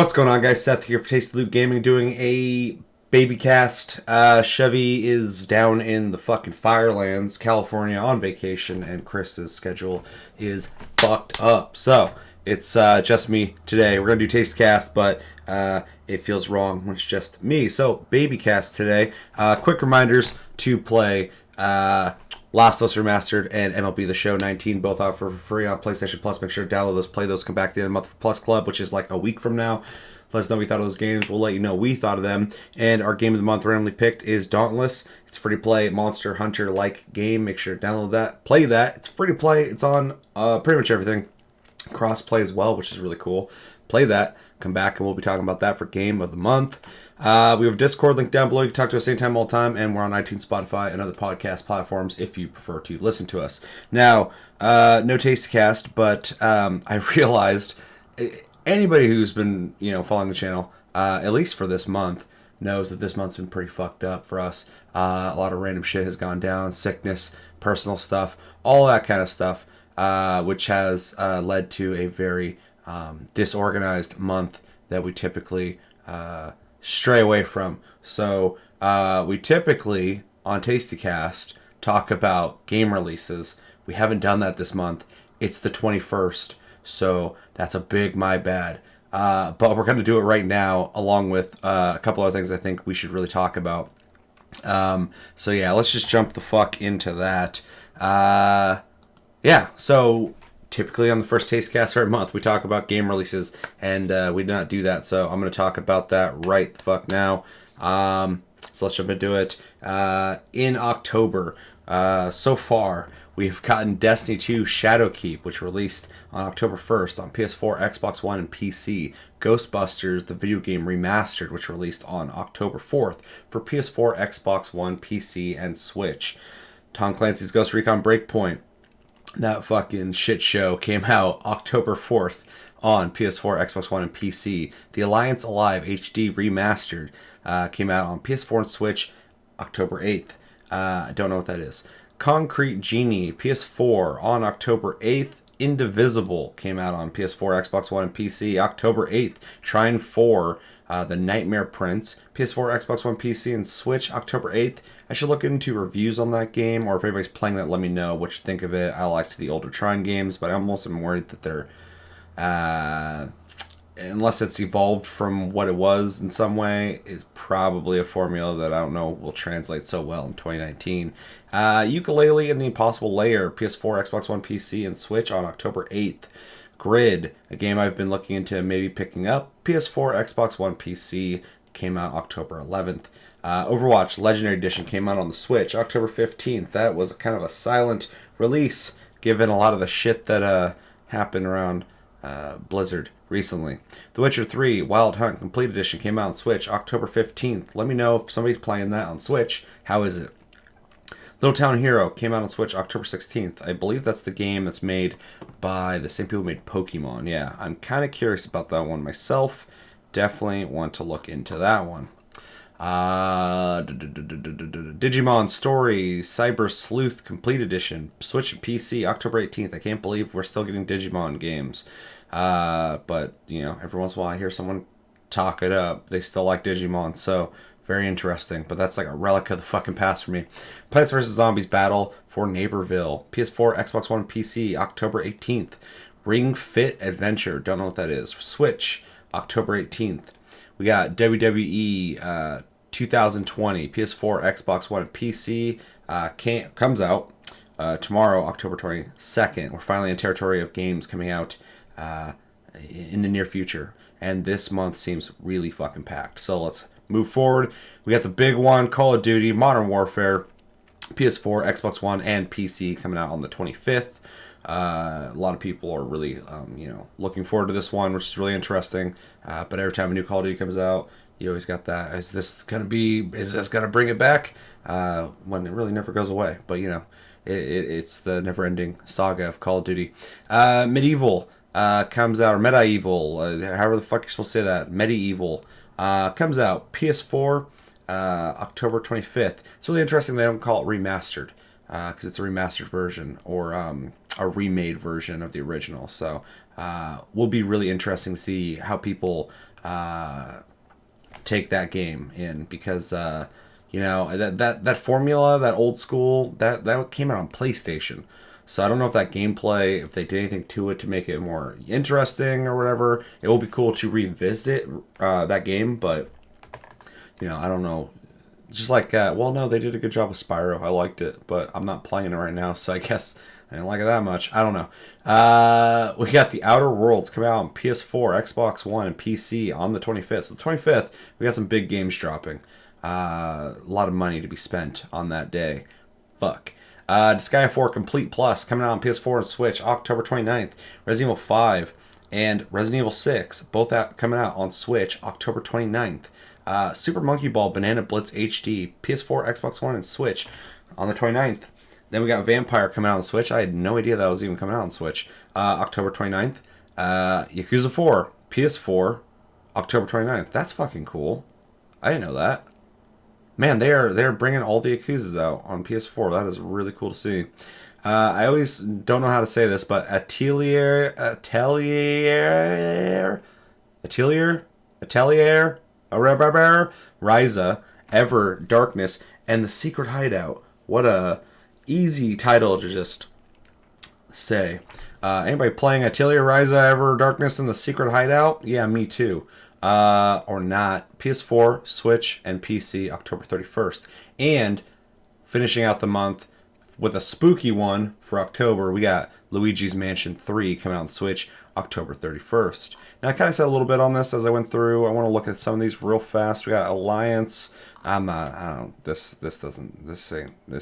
What's going on, guys? Seth here for Tasty Loot Gaming, doing a baby cast. Chevy is down in the fucking Firelands, California, on vacation, and Chris's schedule is fucked up. So it's just me today. We're gonna do Taste Cast, but it feels wrong when it's just me. So baby cast today. Quick reminders to play Last of Us Remastered and MLB The Show 19, both offer for free on PlayStation Plus. Make sure to download those, play those, come back to the end of the month for Plus Club, which is like a week from now. Let us know what we thought of those games. We'll let you know what we thought of them. And our game of the month randomly picked is Dauntless. It's a free-to-play Monster Hunter-like game. Make sure to download that, play that. It's free to play. It's on pretty much everything. Cross-play as well, which is really cool. Play that. Come back and we'll be talking about that for game of the month. We have a Discord link down below. You can talk to us anytime, all the time, and we're on iTunes, Spotify, and other podcast platforms if you prefer to listen to us. Now, no Taste Cast, but I realized anybody who's been following the channel, at least for this month, knows that this month's been pretty fucked up for us. A lot of random shit has gone down, sickness, personal stuff, all that kind of stuff, which has led to a very disorganized month that we typically stray away from. So we typically on TastyCast talk about game releases. We haven't done that this month. It's the 21st, so that's a big my bad. But we're going to do it right now, along with a couple other things I think we should really talk about. So yeah, let's just jump the fuck into that. Yeah, so typically on the first Taste Cast for every month, we talk about game releases, and we did not do that, so I'm going to talk about that right the fuck now. So let's jump into it. In October, so far, we've gotten Destiny 2 Shadowkeep, which released on October 1st on PS4, Xbox One, and PC. Ghostbusters, the video game remastered, which released on October 4th for PS4, Xbox One, PC, and Switch. Tom Clancy's Ghost Recon Breakpoint, that fucking shit show, came out October 4th on PS4, Xbox One, and PC. The Alliance Alive HD Remastered came out on PS4 and Switch October 8th. I don't know what that is. Concrete Genie, PS4 on October 8th. Indivisible came out on PS4, Xbox One, and PC October 8th. Trine 4, The Nightmare Prince, PS4, Xbox One, PC, and Switch October 8th. I should look into reviews on that game, or if anybody's playing that, let me know what you think of it. I liked the older Trine games, but I almost am worried that they're, unless it's evolved from what it was in some way, is probably a formula that I don't know will translate so well in 2019. Yooka-Laylee and the Impossible Lair, PS4, Xbox One, PC, and Switch on October 8th. Grid, a game I've been looking into maybe picking up, PS4, Xbox One, PC, came out October 11th. Overwatch Legendary Edition came out on the Switch October 15th. That was kind of a silent release, given a lot of the shit that happened around Blizzard recently. The Witcher 3 Wild Hunt Complete Edition came out on Switch October 15th. Let me know if somebody's playing that on Switch. How is it? Little Town Hero came out on Switch October 16th. I believe that's the game that's made by the same people who made Pokemon. Yeah, I'm kind of curious about that one myself. Definitely want to look into that one. Digimon Story Cyber Sleuth Complete Edition, Switch and PC October 18th. I can't believe we're still getting Digimon games. But every once in a while I hear someone talk it up. They still like Digimon, so very interesting. But that's like a relic of the fucking past for me. Plants vs. Zombies Battle for Neighborville, PS4, Xbox One, PC October 18th. Ring Fit Adventure, don't know what that is. Switch October 18th. We got WWE 2020, PS4, Xbox One, and PC. Comes out tomorrow, October 22nd. We're finally in territory of games coming out in the near future. And this month seems really fucking packed. So let's move forward. We got the big one, Call of Duty Modern Warfare, PS4, Xbox One, and PC coming out on the 25th. A lot of people are really, looking forward to this one, which is really interesting. But every time a new Call of Duty comes out, you always got that. Is this going to bring it back? When it really never goes away. But, it's the never-ending saga of Call of Duty. Medieval comes out, or Medieval, however the fuck you're supposed to say that. Medieval comes out, PS4, October 25th. It's really interesting they don't call it remastered. Because it's a remastered version or a remade version of the original. So will be really interesting to see how people take that game in, because that formula, that old school, that came out on PlayStation. So I don't know if that gameplay, if they did anything to it to make it more interesting or whatever. It will be cool to revisit that game, but I don't know. Just like, well, no, they did a good job with Spyro. I liked it, but I'm not playing it right now, so I guess I didn't like it that much. I don't know. We got The Outer Worlds coming out on PS4, Xbox One, and PC on the 25th. So the 25th, we got some big games dropping. A lot of money to be spent on that day. Fuck. Disgaea 4 Complete Plus coming out on PS4 and Switch October 29th. Resident Evil 5 and Resident Evil 6 both coming out on Switch October 29th. Super Monkey Ball Banana Blitz HD PS4, Xbox One, and Switch on the 29th. Then we got Vampire coming out on Switch. I had no idea that was even coming out on Switch. October 29th. Yakuza 4 PS4 October 29th. That's fucking cool. I didn't know that. Man, they're bringing all the Yakuzas out on PS4. That is really cool to see. I always don't know how to say this, but Atelier, Ryza, Ever Darkness, and The Secret Hideout. What a easy title to just say. Anybody playing Atelier, Ryza, Ever Darkness, and The Secret Hideout? Yeah, me too. Or not. PS4, Switch, and PC October 31st. And finishing out the month with a spooky one for October, we got Luigi's Mansion 3 coming out on Switch October 31st. Now, I kind of said a little bit on this as I went through. I want to look at some of these real fast. We got Alliance. I don't. This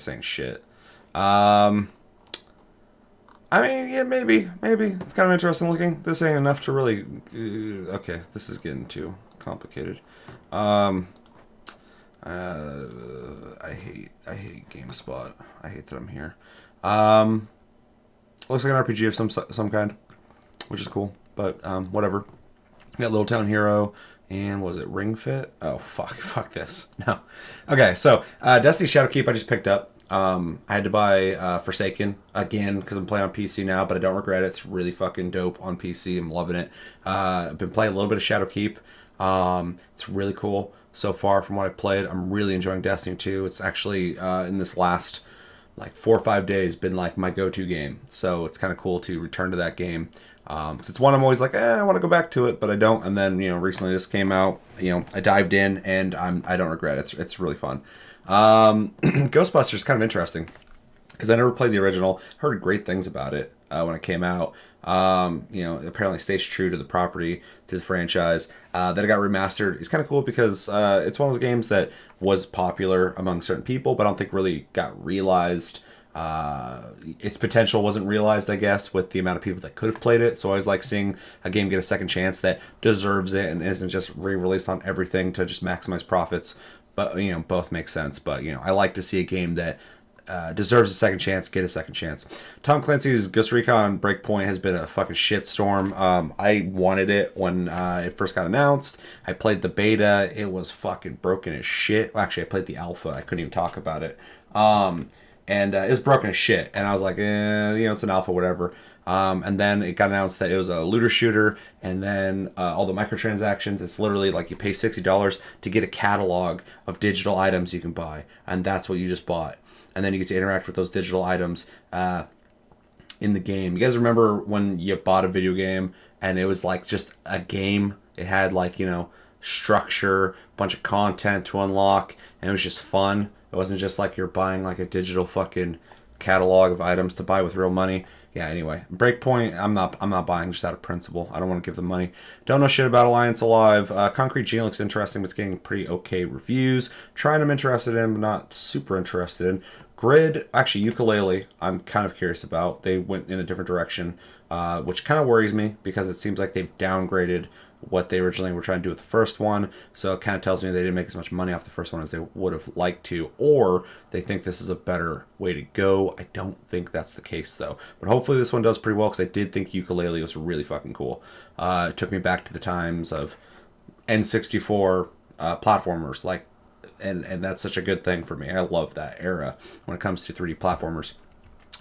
ain't shit. I mean, yeah, maybe. It's kind of interesting looking. This ain't enough to really... okay, this is getting too complicated. I hate GameSpot. I hate that I'm here. Looks like an RPG of some kind, which is cool, but whatever. We got Little Town Hero, and was it Ring Fit? Oh, fuck this. No. Okay, so Destiny Shadowkeep I just picked up. I had to buy Forsaken again because I'm playing on PC now, but I don't regret it. It's really fucking dope on PC. I'm loving it. I've been playing a little bit of Shadowkeep. It's really cool so far from what I played. I'm really enjoying Destiny 2. It's actually in this last like 4 or 5 days been like my go-to game. So it's kind of cool to return to that game. Cause it's one I'm always like, I want to go back to it, but I don't. And then recently this came out. I dived in and I don't regret it. It's really fun. Ghostbusters is kind of interesting because I never played the original. Heard great things about it when it came out. Apparently stays true to the property, to the franchise. Then it got remastered. It's kind of cool because it's one of those games that was popular among certain people, but I don't think really got realized. Its potential wasn't realized, I guess, with the amount of people that could have played it. So I always like seeing a game get a second chance that deserves it and isn't just re-released on everything to just maximize profits. But, both make sense. But, I like to see a game that deserves a second chance, get a second chance. Tom Clancy's Ghost Recon Breakpoint has been a fucking shitstorm. I wanted it when it first got announced. I played the beta. It was fucking broken as shit. Well, actually, I played the alpha. I couldn't even talk about it. And it was broken as shit. And I was like, it's an alpha, whatever. And then it got announced that it was a looter shooter. And then all the microtransactions, it's literally like you pay $60 to get a catalog of digital items you can buy. And that's what you just bought. And then you get to interact with those digital items in the game. You guys remember when you bought a video game and it was like just a game? It had like, structure, a bunch of content to unlock, and it was just fun. It wasn't just like you're buying like a digital fucking catalog of items to buy with real money. Yeah, anyway. Breakpoint, I'm not buying just out of principle. I don't want to give them money. Don't know shit about Alliance Alive. Concrete Genie looks interesting, but it's getting pretty okay reviews. Trying I'm interested in, but not super interested in. Grid, actually Ukulele, I'm kind of curious about. They went in a different direction, which kind of worries me because it seems like they've downgraded what they originally were trying to do with the first one. So it kind of tells me they didn't make as much money off the first one as they would have liked to, or they think this is a better way to go. I don't think that's the case though. But hopefully this one does pretty well because I did think Ukulele was really fucking cool. It took me back to the times of N64 platformers, like, and that's such a good thing for me. I love that era when it comes to 3D platformers.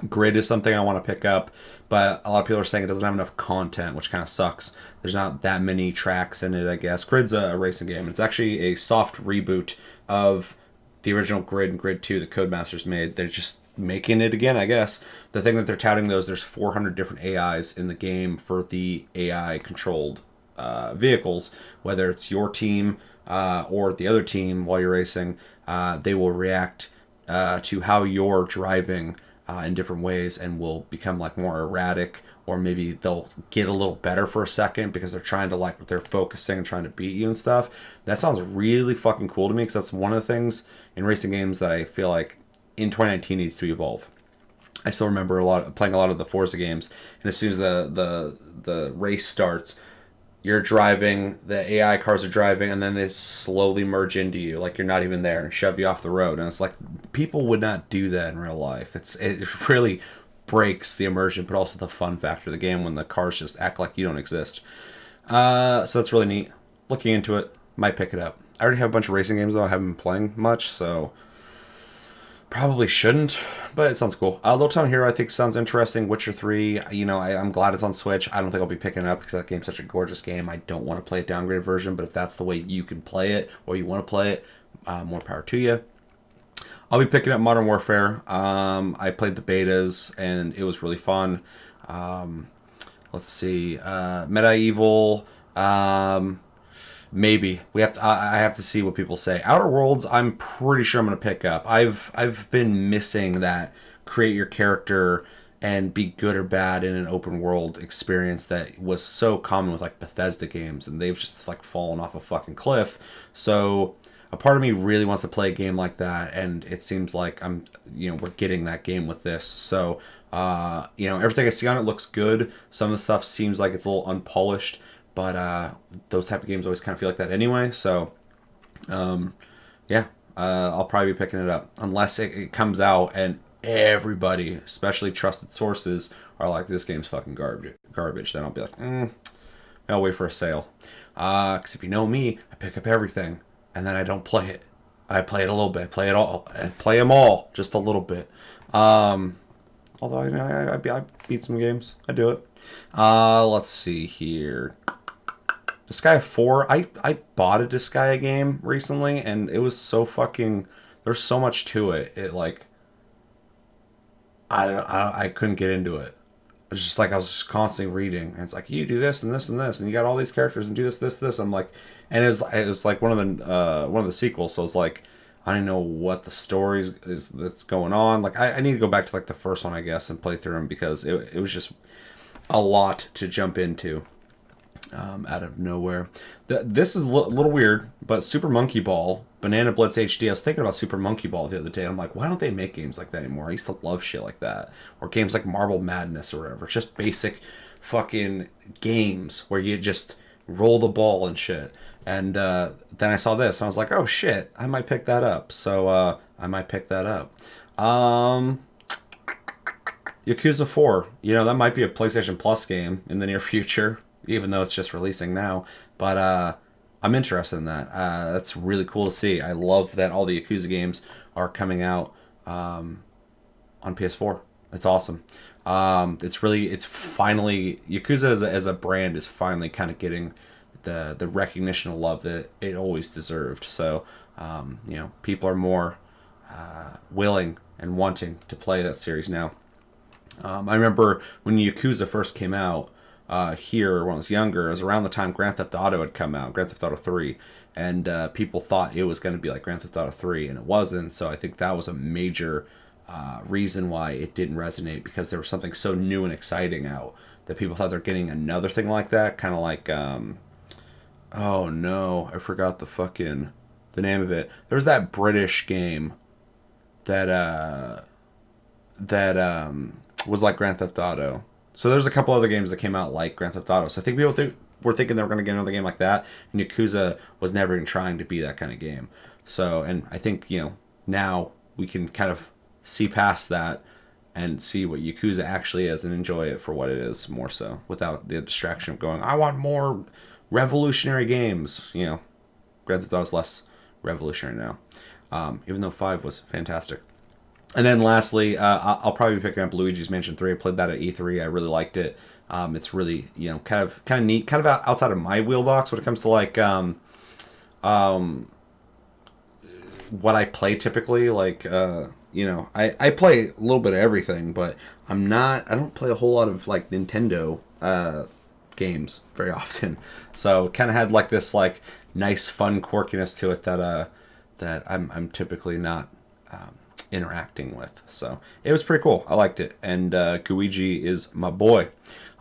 Grid is something I want to pick up, but a lot of people are saying it doesn't have enough content, which kind of sucks. There's not that many tracks in it, I guess. Grid's a racing game. It's actually a soft reboot of the original Grid and Grid 2 that Codemasters made. They're just making it again, I guess. The thing that they're touting, though, is there's 400 different AIs in the game for the AI-controlled vehicles, whether it's your team or the other team while you're racing. They will react to how you're driving in different ways and will become like more erratic, or maybe they'll get a little better for a second because they're trying to like, they're focusing and trying to beat you and stuff. That sounds really fucking cool to me, because that's one of the things in racing games that I feel like in 2019 needs to evolve. I still remember playing a lot of the Forza games, and as soon as the race starts, you're driving, the AI cars are driving, and then they slowly merge into you, like you're not even there, and shove you off the road. And it's like, people would not do that in real life. It really breaks the immersion, but also the fun factor of the game when the cars just act like you don't exist. So that's really neat. Looking into it, might pick it up. I already have a bunch of racing games, though. I haven't been playing much, so probably shouldn't, but it sounds cool. Little Town Hero, I think, sounds interesting. Witcher 3, you know, I'm glad it's on Switch. I don't think I'll be picking it up because that game's such a gorgeous game. I don't want to play a downgraded version, but if that's the way you can play it, or you want to play it, more power to you. I'll be picking up Modern Warfare. I played the betas, and it was really fun. Let's see. Medieval. Maybe I have to see what people say. Outer Worlds, I'm pretty sure I'm gonna pick up. I've been missing that create your character and be good or bad in an open world experience that was so common with like Bethesda games, and they've just like fallen off a fucking cliff. So a part of me really wants to play a game like that, and it seems like we're getting that game with this. So everything I see on it looks good. Some of the stuff seems like it's a little unpolished. But those type of games always kind of feel like that anyway. So, I'll probably be picking it up. Unless it comes out and everybody, especially trusted sources, are like, this game's fucking garbage. Then I'll be like, I'll wait for a sale. Because if you know me, I pick up everything. And then I don't play it. I play it a little bit. I play them all just a little bit. Although I beat some games. I do it. Let's see here. Disgaea 4, I bought a Disgaea game recently, and it was so fucking, there's so much to it. It like, I couldn't get into it. It's just like I was just constantly reading, and it's like, you do this and this and this, and you got all these characters and do this. I'm like, and it was like one of the sequels, so it's like, I didn't know what the story is that's going on. Like, I need to go back to like the first one, I guess, and play through them, because it was just a lot to jump into. Out of nowhere. This is a little weird, but Super Monkey Ball, Banana Blitz HD. I was thinking about Super Monkey Ball the other day. I'm like, why don't they make games like that anymore? I used to love shit like that. Or games like Marble Madness or whatever. Just basic fucking games where you just roll the ball and shit. And then I saw this, and I was like, oh shit, I might pick that up. So I might pick that up. Yakuza 4. That might be a PlayStation Plus game in the near future, even though it's just releasing now. But I'm interested in that. That's really cool to see. I love that all the Yakuza games are coming out on PS4. It's awesome. It's finally, Yakuza as a brand is finally kind of getting the recognition and love that it always deserved. So, people are more willing and wanting to play that series now. I remember when Yakuza first came out, here when I was younger, it was around the time Grand Theft Auto had come out, Grand Theft Auto 3, and people thought it was going to be like Grand Theft Auto 3, and it wasn't. So I think that was a major reason why it didn't resonate, because there was something so new and exciting out that people thought they're getting another thing like that, kind of like oh no, I forgot the name of it. There was that British game that was like Grand Theft Auto. So there's a couple other games that came out like Grand Theft Auto. So I think people were thinking they were going to get another game like that, and Yakuza was never even trying to be that kind of game. So, and I think, now we can kind of see past that and see what Yakuza actually is and enjoy it for what it is more so, without the distraction of going, I want more revolutionary games. Grand Theft Auto is less revolutionary now, even though 5 was fantastic. And then lastly, I'll probably be picking up Luigi's Mansion 3. I played that at E3. I really liked it. It's really, kind of neat, kind of outside of my wheelbox when it comes to like what I play typically. Like, I play a little bit of everything, but I don't play a whole lot of like Nintendo games very often. So kind of had like this like nice fun quirkiness to it that I'm typically not interacting with. So it was pretty cool. I liked it. And Guigi is my boy.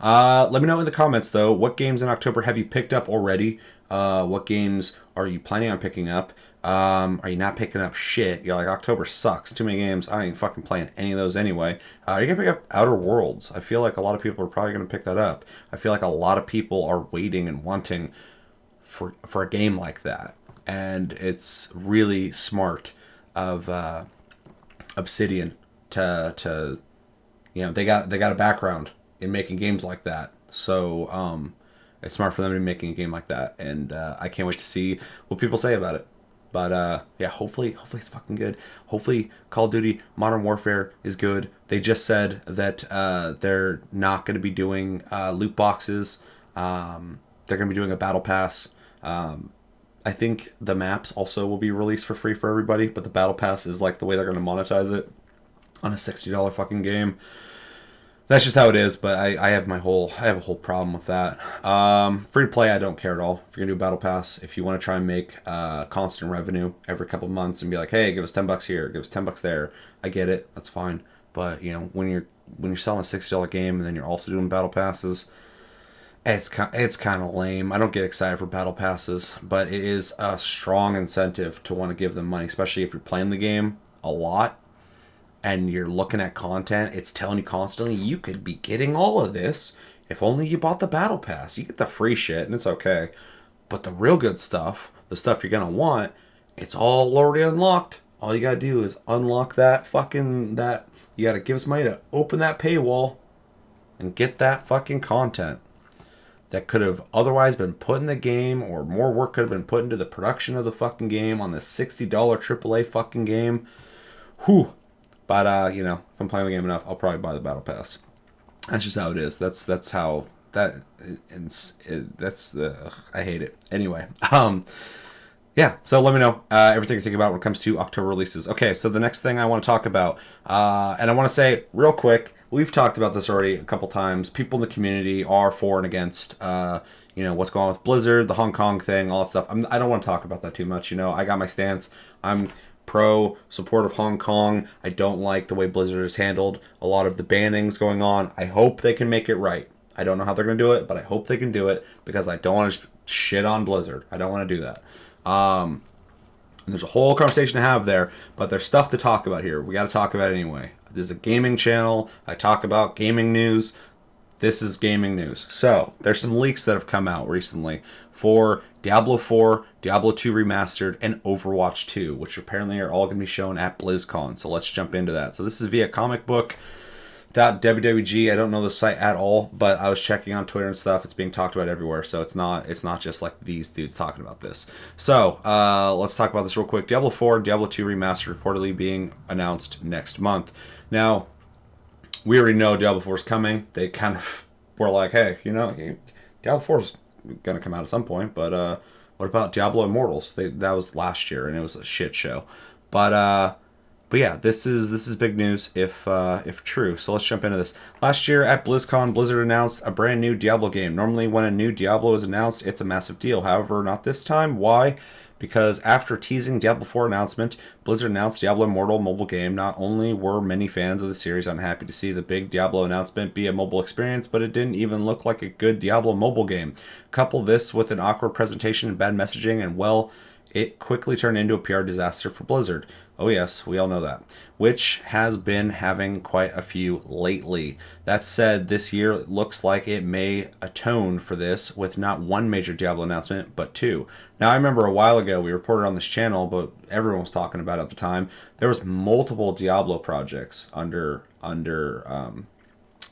Let me know in the comments though, what games in October have you picked up already? What games are you planning on picking up? Are you not picking up shit? You're like, October sucks. Too many games. I ain't fucking playing any of those anyway. You're going to pick up Outer Worlds. I feel like a lot of people are probably going to pick that up. I feel like a lot of people are waiting and wanting for a game like that. And it's really smart of Obsidian to they got a background in making games like that. So it's smart for them to be making a game like that. And I can't wait to see what people say about it. But yeah, hopefully it's fucking good. Hopefully Call of Duty Modern Warfare is good. They just said that they're not going to be doing loot boxes. They're going to be doing a battle pass. I think the maps also will be released for free for everybody, but the battle pass is like the way they're going to monetize it on a $60 fucking game. That's just how it is, but I have a whole problem with that. Free to play, I don't care at all. If you're gonna do a battle pass, if you want to try and make constant revenue every couple of months and be like, hey, give us $10 here, give us $10 there, I get it, that's fine. But when you're selling a $60 game and then you're also doing battle passes, it's kind of lame. I don't get excited for battle passes, but it is a strong incentive to want to give them money, especially if you're playing the game a lot and you're looking at content. It's telling you constantly, you could be getting all of this if only you bought the battle pass. You get the free shit and it's okay, but the real good stuff, the stuff you're gonna want, it's all already unlocked. All you gotta do is unlock that. You gotta give us money to open that paywall and get that fucking content that could have otherwise been put in the game, or more work could have been put into the production of the fucking game on the $60 AAA fucking game. Whew. But if I'm playing the game enough, I'll probably buy the battle pass. That's just how it is. That's how that. That's the. I hate it. Anyway, yeah. So let me know everything you think about when it comes to October releases. Okay, so the next thing I want to talk about, and I want to say real quick, we've talked about this already a couple times. People in the community are for and against. What's going on with Blizzard, the Hong Kong thing, all that stuff. I don't want to talk about that too much. I got my stance. I'm pro support of Hong Kong. I don't like the way Blizzard has handled a lot of the bannings going on. I hope they can make it right. I don't know how they're going to do it, but I hope they can do it because I don't want to shit on Blizzard. I don't want to do that. And there's a whole conversation to have there, but there's stuff to talk about here. We got to talk about it anyway. This is a gaming channel. I talk about gaming news. This is gaming news. So there's some leaks that have come out recently for Diablo 4, Diablo 2 Remastered, and Overwatch 2, which apparently are all going to be shown at BlizzCon. So let's jump into that. So this is via comicbook.wwg. I don't know the site at all, but I was checking on Twitter and stuff. It's being talked about everywhere, so it's not just like these dudes talking about this. So let's talk about this real quick. Diablo 4, Diablo 2 Remastered reportedly being announced next month. Now, we already know Diablo 4 is coming. They kind of were like, hey, Diablo 4 is going to come out at some point, but what about Diablo Immortals? That was last year, and it was a shit show. But yeah, this is big news if true. So let's jump into this. Last year at BlizzCon, Blizzard announced a brand new Diablo game. Normally, when a new Diablo is announced, it's a massive deal. However, not this time. Why? Because after teasing Diablo 4 announcement, Blizzard announced Diablo Immortal mobile game. Not only were many fans of the series unhappy to see the big Diablo announcement be a mobile experience, but it didn't even look like a good Diablo mobile game. Couple this with an awkward presentation and bad messaging, and well, it quickly turned into a PR disaster for Blizzard. Oh yes, we all know that. Which has been having quite a few lately. That said, this year looks like it may atone for this with not one major Diablo announcement, but two. Now I remember a while ago we reported on this channel, but everyone was talking about it at the time. There was multiple Diablo projects under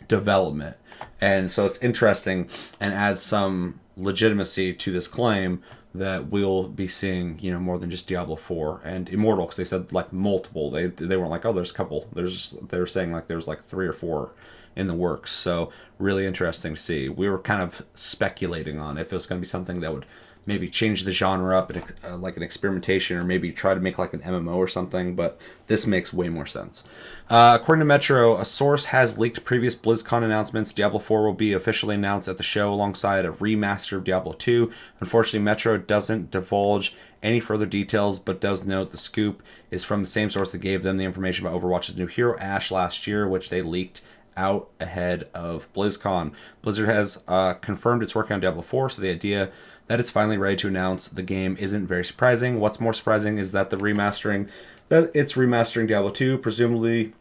development. And so it's interesting and adds some legitimacy to this claim that we'll be seeing, you know, more than just Diablo 4 and Immortal, because they said like multiple. They weren't like, oh, there's a couple. They're saying like there's like 3 or 4 in the works. So really interesting to see. We were kind of speculating on if it was going to be something that would maybe change the genre up and like an experimentation, or maybe try to make like an MMO or something, but this makes way more sense. According to Metro, a source has leaked previous BlizzCon announcements. Diablo 4 will be officially announced at the show alongside a remaster of Diablo 2. Unfortunately, Metro doesn't divulge any further details, but does note the scoop is from the same source that gave them the information about Overwatch's new hero, Ashe, last year, which they leaked out ahead of BlizzCon. Blizzard has confirmed it's working on Diablo 4, so the idea that it's finally ready to announce the game isn't very surprising. What's more surprising is that it's remastering Diablo 2, presumably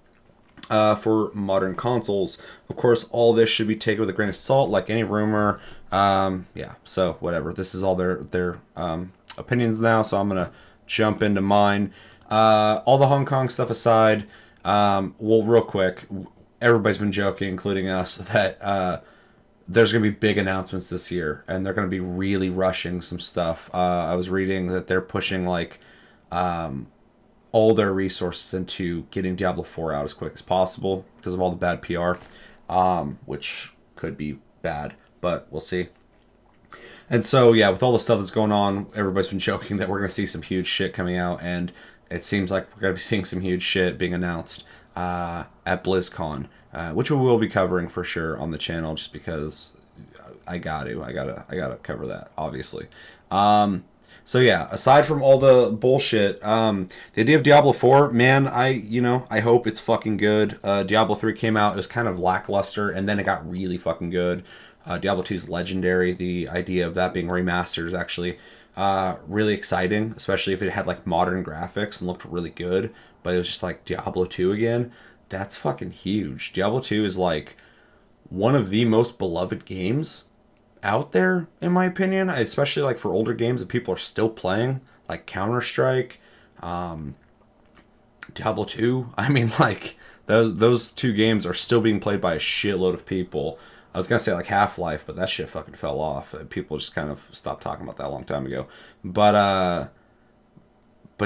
for modern consoles. Of course, all this should be taken with a grain of salt, like any rumor. Yeah, so whatever. This is all their opinions now, so I'm gonna jump into mine. All the Hong Kong stuff aside, well, real quick, everybody's been joking, including us, that there's going to be big announcements this year, and they're going to be really rushing some stuff. I was reading that they're pushing like all their resources into getting Diablo 4 out as quick as possible because of all the bad PR, which could be bad, but we'll see. And so, yeah, with all the stuff that's going on, everybody's been joking that we're going to see some huge shit coming out, and it seems like we're going to be seeing some huge shit being announced at BlizzCon, which we will be covering for sure on the channel, just because I gotta cover that, obviously. So yeah, aside from all the bullshit, the idea of Diablo 4, man, I hope it's fucking good. Diablo 3 came out, it was kind of lackluster, and then it got really fucking good. Diablo 2 is legendary. The idea of that being remastered is actually really exciting, especially if it had like modern graphics and looked really good, but it was just like Diablo 2 again. That's fucking huge. Diablo 2 is like one of the most beloved games out there, in my opinion, especially like for older games that people are still playing, like Counter-Strike, Diablo 2. I mean, like those two games are still being played by a shitload of people. I was gonna say like Half-Life, but that shit fucking fell off. People just kind of stopped talking about that a long time ago. But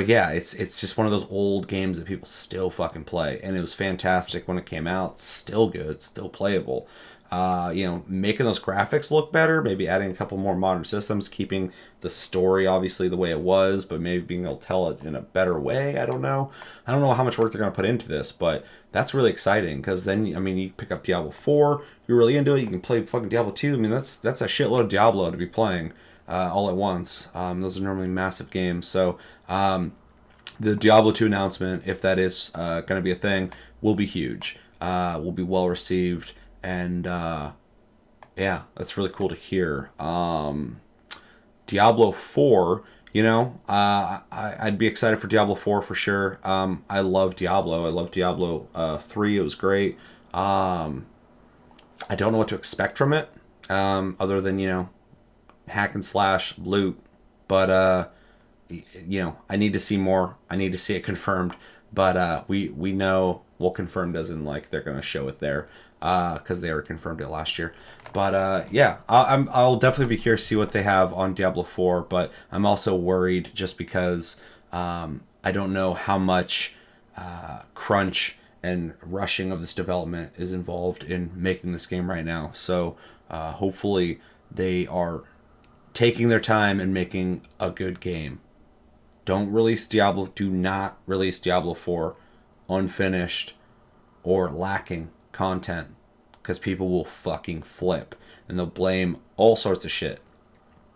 yeah, it's just one of those old games that people still fucking play, and it was fantastic when it came out. Still good, still playable. Making those graphics look better, maybe adding a couple more modern systems, keeping the story obviously the way it was, but maybe being able to tell it in a better way. I don't know how much work they're going to put into this, but that's really exciting, because then, I mean, you pick up Diablo 4, you're really into it, you can play fucking Diablo 2. I mean, that's a shitload of Diablo to be playing all at once. Those are normally massive games, so the Diablo 2 announcement, if that is going to be a thing, will be huge, will be well received. And yeah, that's really cool to hear. Diablo 4, I'd be excited for Diablo 4 for sure. I love Diablo. I love Diablo 3. It was great. I don't know what to expect from it, other than, hack and slash loot. But, I need to see more. I need to see it confirmed. But we know, well, confirmed as in like they're going to show it there. Because they already confirmed it last year. But yeah, I'll definitely be curious to see what they have on Diablo 4. But I'm also worried just because I don't know how much crunch and rushing of this development is involved in making this game right now. So hopefully they are taking their time and making a good game. Do not release Diablo 4 unfinished or lacking content, because people will fucking flip and they'll blame all sorts of shit.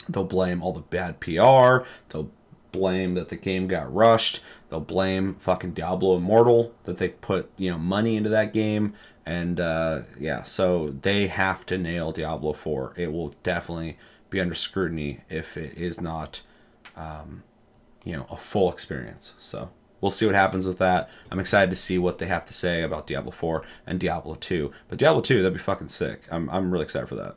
They'll blame all the bad PR, they'll blame that the game got rushed, they'll blame fucking Diablo Immortal that they put money into that game, and yeah, so they have to nail Diablo 4. It will definitely be under scrutiny if it is not a full experience. So we'll see what happens with that. I'm excited to see what they have to say about Diablo 4 and Diablo 2. But Diablo 2, that'd be fucking sick. I'm really excited for that.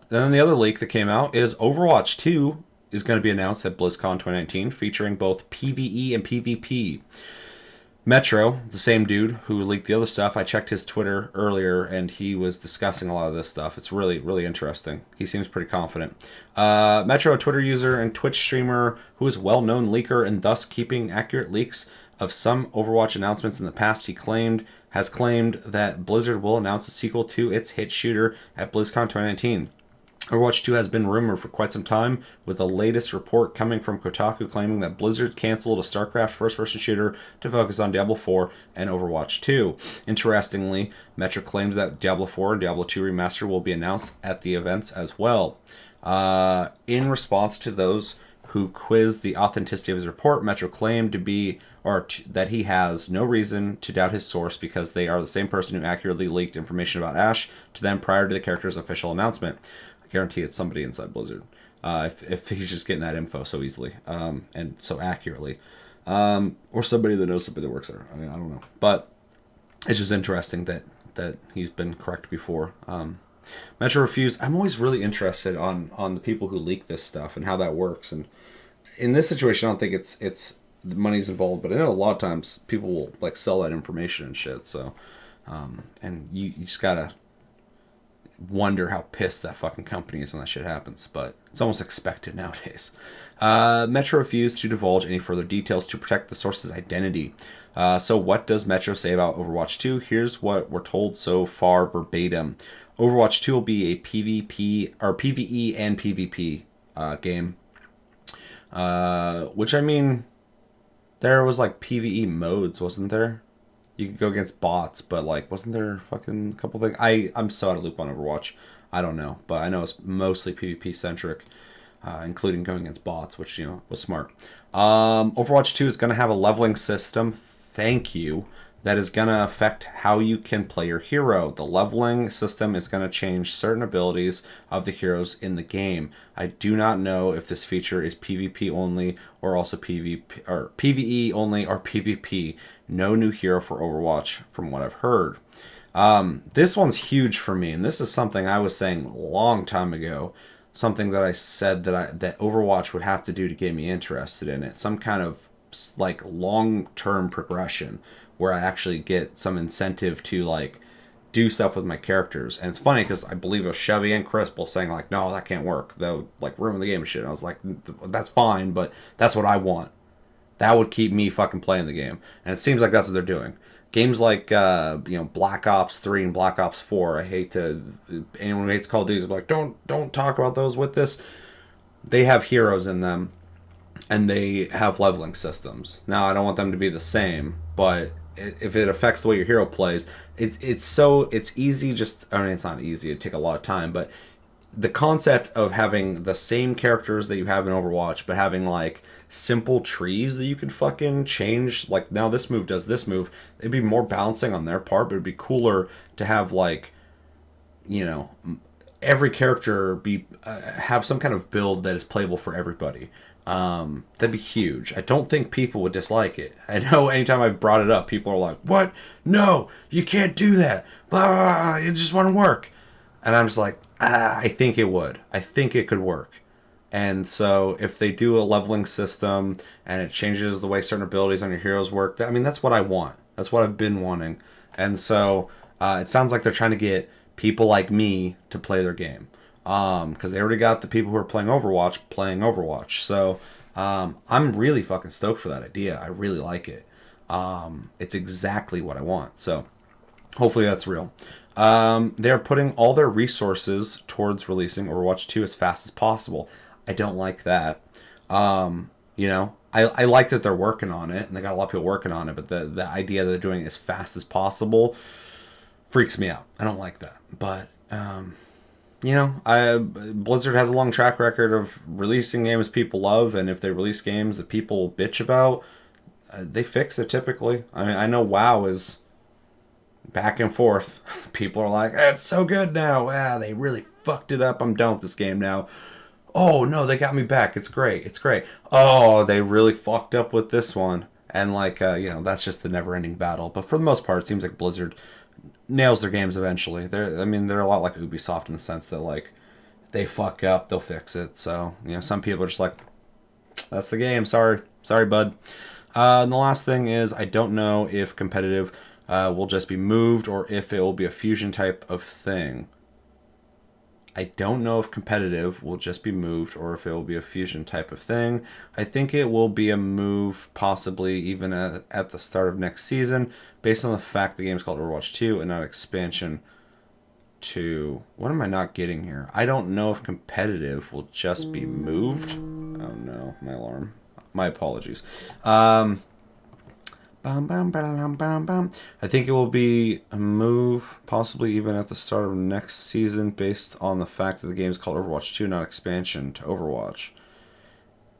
Then the other leak that came out is Overwatch 2 is going to be announced at BlizzCon 2019, featuring both PvE and PvP. Metro, the same dude who leaked the other stuff, I checked his Twitter earlier and he was discussing a lot of this stuff. It's really, really interesting. He seems pretty confident. Metro, a Twitter user and Twitch streamer who is well-known leaker and thus keeping accurate leaks of some Overwatch announcements in the past, has claimed that Blizzard will announce a sequel to its hit shooter at BlizzCon 2019. Overwatch 2 has been rumored for quite some time, with the latest report coming from Kotaku claiming that Blizzard canceled a StarCraft first-person shooter to focus on Diablo 4 and Overwatch 2. Interestingly, Metro claims that Diablo 4 and Diablo 2 Remastered will be announced at the events as well. In response to those who quizzed the authenticity of his report, Metro claimed that he has no reason to doubt his source because they are the same person who accurately leaked information about Ashe to them prior to the character's official announcement. I guarantee it's somebody inside Blizzard. If he's just getting that info so easily and so accurately. Or somebody that knows somebody that works there. I mean, I don't know. But it's just interesting that he's been correct before. Metro refused. I'm always really interested on the people who leak this stuff and how that works. And in this situation, I don't think it's the money's involved, but I know a lot of times people will like sell that information and shit. So, and you just gotta wonder how pissed that fucking company is when that shit happens, but it's almost expected nowadays. Metro refused to divulge any further details to protect the source's identity. So what does Metro say about Overwatch 2? Here's what we're told so far verbatim. Overwatch 2 will be a PvP or PvE and PvP game. Which I mean, there was like PvE modes, wasn't there? You could go against bots, but like, wasn't there fucking a couple things? I'm so out of loop on Overwatch. I don't know, but I know it's mostly PvP centric, including going against bots, which was smart. Overwatch 2 is going to have a leveling system. Thank you. That is going to affect how you can play your hero. The leveling system is going to change certain abilities of the heroes in the game. I do not know if this feature is PvP only or also PvP or PvE only or PvP. No new hero for Overwatch from what I've heard. This one's huge for me, and this is something I was saying a long time ago. Something that I said that Overwatch would have to do to get me interested in it. Some kind of like long-term progression where I actually get some incentive to like do stuff with my characters. And it's funny because I believe it was Chevy and Chris both saying like, no, that can't work. They'll like ruin the game and shit. And I was like, that's fine, but that's what I want. That would keep me fucking playing the game. And it seems like that's what they're doing. Games like Black Ops 3 and Black Ops 4. I hate to anyone who hates Call of Duty is like, don't talk about those with this. They have heroes in them and they have leveling systems. Now I don't want them to be the same, but if it affects the way your hero plays, it's easy. It's not easy. It'd take a lot of time, but the concept of having the same characters that you have in Overwatch, but having like simple trees that you can fucking change. Like now this move does this move. It'd be more balancing on their part, but it'd be cooler to have like, every character be have some kind of build that is playable for everybody. That'd be huge. I don't think people would dislike it. I know anytime I've brought it up, people are like, what? No, you can't do that. Blah, blah, blah. It just won't work. And I'm just like, I think it would. I think it could work. And so if they do a leveling system and it changes the way certain abilities on your heroes work, that's what I want. That's what I've been wanting. And so it sounds like they're trying to get people like me to play their game. Because they already got the people who are playing Overwatch. So I'm really fucking stoked for that idea. I really like it. It's exactly what I want. So hopefully that's real. They're putting all their resources towards releasing Overwatch 2 as fast as possible. I don't like that. I like that they're working on it, and they got a lot of people working on it, but the idea that they're doing it as fast as possible freaks me out. I don't like that. But, Blizzard has a long track record of releasing games people love, and if they release games that people bitch about, they fix it typically. I know WoW is back and forth. People are like, it's so good now. They really fucked it up. I'm done with this game now. Oh, no, they got me back. It's great. Oh, they really fucked up with this one. And, that's just the never-ending battle. But for the most part, it seems like Blizzard nails their games eventually. They're a lot like Ubisoft in the sense that, they fuck up, they'll fix it. So, some people are just like, that's the game. Sorry, bud. And the last thing is, I don't know if competitive will just be moved or if it will be a fusion type of thing. I don't know if competitive will just be moved or if it will be a fusion type of thing. I think it will be a move, possibly even at the start of next season, based on the fact the game's called Overwatch 2 and not expansion 2. What am I not getting here? I don't know if competitive will just be moved. Oh no, my alarm. My apologies. I think it will be a move, possibly even at the start of next season, based on the fact that the game is called Overwatch 2, not expansion to Overwatch.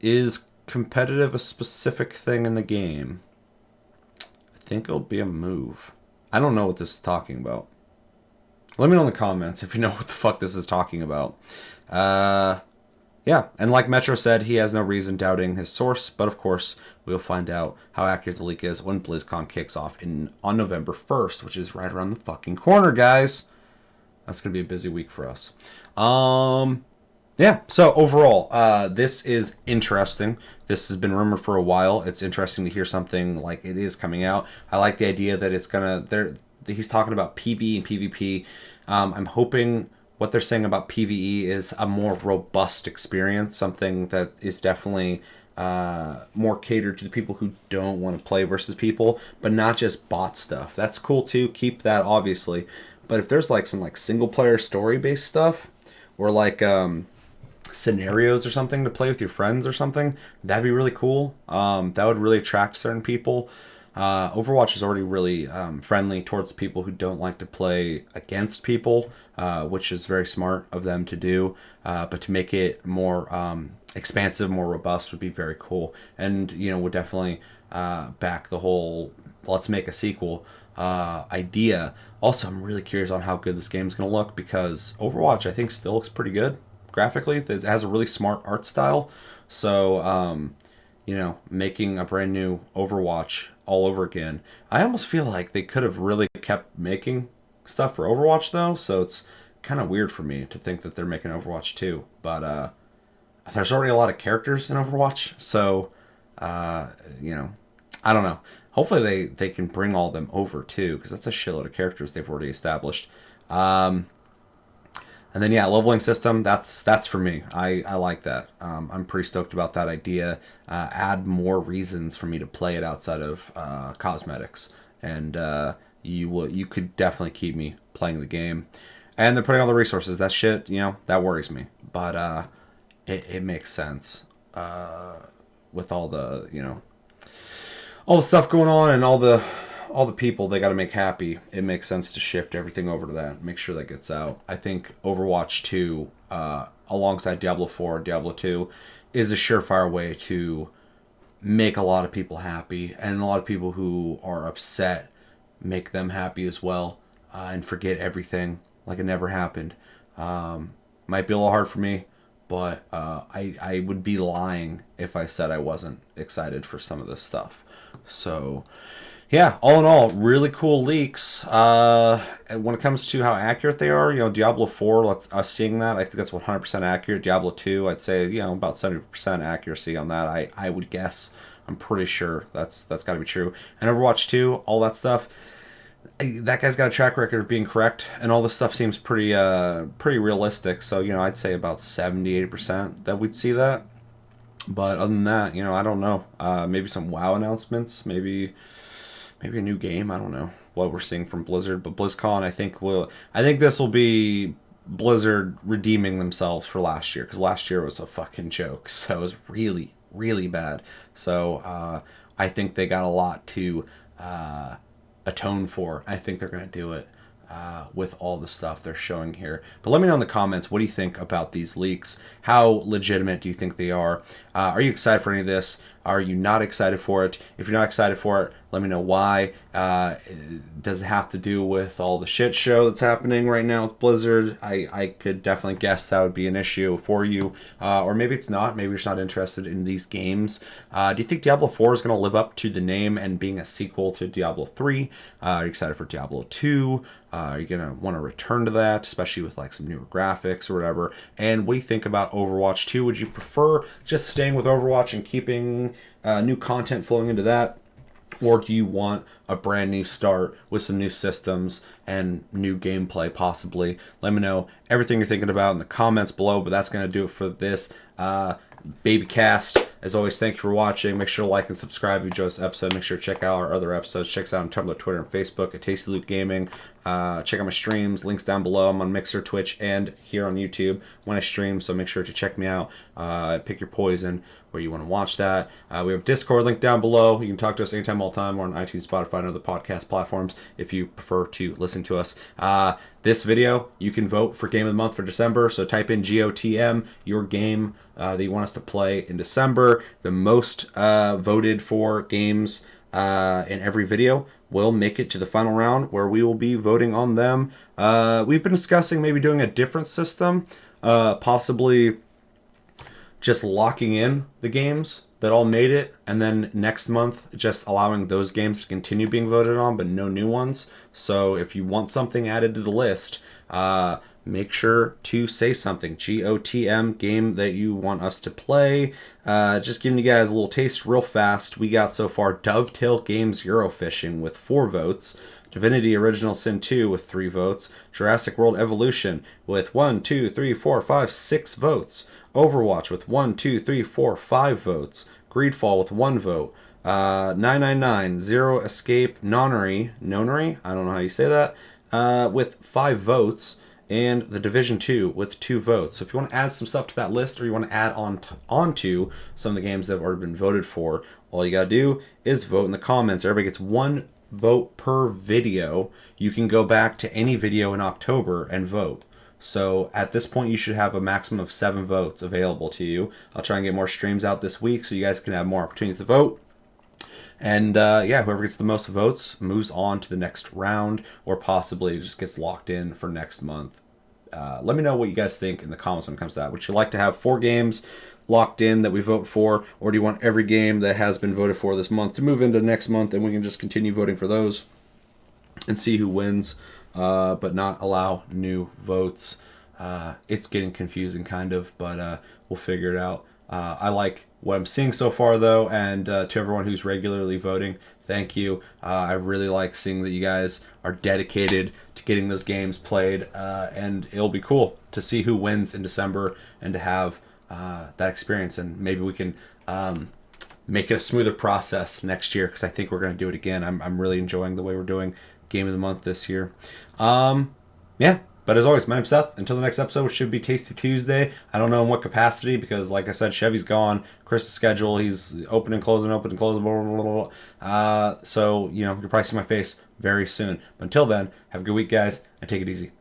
Is competitive a specific thing in the game? I think it'll be a move. I don't know what this is talking about. Let me know in the comments if you know what the fuck this is talking about. Yeah, and like Metro said, he has no reason doubting his source, but of course, we'll find out how accurate the leak is when BlizzCon kicks off on November 1st, which is right around the fucking corner, guys. That's going to be a busy week for us. Yeah, so overall, this is interesting. This has been rumored for a while. It's interesting to hear something like it is coming out. I like the idea that it's going to... He's talking about PvE and PvP. I'm hoping... What they're saying about PvE is a more robust experience, something that is definitely more catered to the people who don't want to play versus people, but not just bot stuff. That's cool too. Keep that, obviously. But if there's like some like single player story based stuff, or like scenarios or something to play with your friends or something, that'd be really cool. That would really attract certain people. Overwatch is already really friendly towards people who don't like to play against people, which is very smart of them to do. But to make it more expansive, more robust would be very cool. And, would definitely back the whole let's make a sequel idea. Also, I'm really curious on how good this game is going to look, because Overwatch, I think, still looks pretty good graphically. It has a really smart art style. So, making a brand new Overwatch all over again. I almost feel like they could have really kept making stuff for Overwatch, though, so it's kind of weird for me to think that they're making Overwatch 2. But there's already a lot of characters in Overwatch, so, I don't know. Hopefully they can bring all of them over, too, because that's a shitload of characters they've already established. And then, yeah, leveling system, that's for me. I like that. I'm pretty stoked about that idea. Add more reasons for me to play it outside of cosmetics. And you could definitely keep me playing the game. And they're putting all the resources. That shit, that worries me. But it makes sense with all the, all the stuff going on and all the people they got to make happy. It makes sense to shift everything over to that, make sure that gets out. I think Overwatch 2 alongside Diablo 4 and Diablo 2 is a surefire way to make a lot of people happy, and a lot of people who are upset make them happy as well, and forget everything like it never happened. Might be a little hard for me, but I would be lying if I said I wasn't excited for some of this stuff. So yeah, all in all, really cool leaks. When it comes to how accurate they are, Diablo 4, us seeing that, I think that's 100% accurate. Diablo 2, I'd say, about 70% accuracy on that, I would guess. I'm pretty sure that's got to be true. And Overwatch 2, all that stuff, that guy's got a track record of being correct, and all this stuff seems pretty realistic. So, I'd say about 70-80% that we'd see that. But other than that, I don't know. Maybe some WoW announcements, maybe a new game. I don't know what we're seeing from Blizzard, but BlizzCon, I think this will be Blizzard redeeming themselves for last year, because last year was a fucking joke. So it was really, really bad. So I think they got a lot to atone for. I think they're going to do it with all the stuff they're showing here. But let me know in the comments, what do you think about these leaks? How legitimate do you think they are? Are you excited for any of this? Are you not excited for it? If you're not excited for it, Let me know why. Does it have to do with all the shit show that's happening right now with Blizzard? I could definitely guess that would be an issue for you. Or maybe it's not. Maybe you're just not interested in these games. Do you think Diablo 4 is going to live up to the name and being a sequel to Diablo 3? Are you excited for Diablo 2? Are you going to want to return to that, especially with like some newer graphics or whatever? And what do you think about Overwatch 2? Would you prefer just staying with Overwatch and keeping new content flowing into that? Or do you want a brand new start with some new systems and new gameplay possibly? Let me know everything you're thinking about in the comments below, but that's going to do it for this Babycast. As always, thank you for watching. Make sure to like and subscribe if you enjoyed this episode. Make sure to check out our other episodes. Check us out on Tumblr, Twitter, and Facebook at Tasty Loot Gaming. Check out my streams. Links down below. I'm on Mixer, Twitch, and here on YouTube when I stream, so make sure to check me out. Pick your poison where you want to watch that. We have Discord link down below. You can talk to us anytime, all the time. We're on iTunes, Spotify, and other podcast platforms if you prefer to listen to us. This video, you can vote for Game of the Month for December, so type in GOTM, your game that you want us to play in December. The most voted for games in every video will make it to the final round where we will be voting on them. We've been discussing maybe doing a different system, possibly just locking in the games that all made it, and then next month just allowing those games to continue being voted on but no new ones. So if you want something added to the list, make sure to say something. GOTM, game that you want us to play. Just giving you guys a little taste real fast. We got so far Dovetail Games Eurofishing with 4 votes. Divinity Original Sin 2 with 3 votes. Jurassic World Evolution with 1, 2, 3, 4, 5, 6 votes. Overwatch with 1, 2, 3, 4, 5 votes. Greedfall with 1 vote. 999, Zero Escape, Nonary, I don't know how you say that, with 5 votes. And The Division 2 with 2 votes. So if you want to add some stuff to that list, or you want to add onto some of the games that have already been voted for, all you gotta do is vote in the comments. Everybody gets 1 vote per video. You can go back to any video in October and vote. So at this point, you should have a maximum of 7 votes available to you. I'll try and get more streams out this week so you guys can have more opportunities to vote. And yeah, whoever gets the most votes moves on to the next round, or possibly just gets locked in for next month. Let me know what you guys think in the comments when it comes to that. Would you like to have 4 games locked in that we vote for, or do you want every game that has been voted for this month to move into next month and we can just continue voting for those and see who wins, but not allow new votes? It's getting confusing kind of, but we'll figure it out. I like what I'm seeing so far, though, and to everyone who's regularly voting, thank you. I really like seeing that you guys are dedicated to getting those games played, and it'll be cool to see who wins in December and to have that experience, and maybe we can make it a smoother process next year, because I think we're going to do it again. I'm really enjoying the way we're doing Game of the Month this year. Yeah. But as always, my name's Seth. Until the next episode, which should be Tasty Tuesday. I don't know in what capacity, because like I said, Chevy's gone. Chris's schedule, he's open and closing, blah, blah, blah, blah. So, you know, you'll probably see my face very soon. But until then, have a good week, guys, and take it easy.